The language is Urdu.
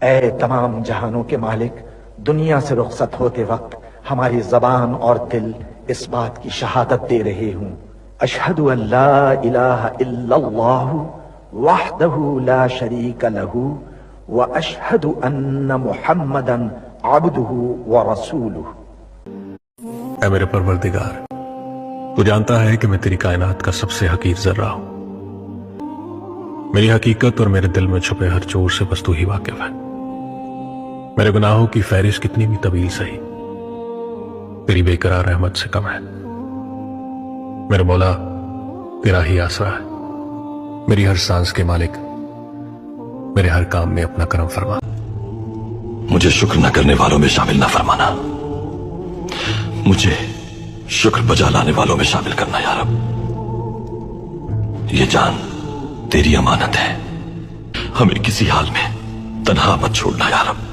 اے تمام جہانوں کے مالک، دنیا سے رخصت ہوتے وقت ہماری زبان اور دل اس بات کی شہادت دے رہے ہوں، اشہد ان لا الہ الا اللہ وحدہ لا شریک لہ واشہد ان محمدا عبدہ ورسولہ۔ اے میرے پروردگار، تو جانتا ہے کہ میں تیری کائنات کا سب سے حقیر ذرہ ہوں۔ میری حقیقت اور میرے دل میں چھپے ہر چور سے بس تو ہی واقف ہے۔ میرے گناہوں کی فہرست کتنی بھی طویل سہی، تیری بے قرار رحمت سے کم ہے۔ میرے مولا، تیرا ہی آسرا ہے، میری ہر سانس کے مالک، میرے ہر کام میں اپنا کرم فرما۔ مجھے شکر نہ کرنے والوں میں شامل نہ فرمانا، مجھے شکر بجا لانے والوں میں شامل کرنا یا رب۔ یہ جان تیری امانت ہے، ہمیں کسی حال میں تنہا مت چھوڑنا یا رب۔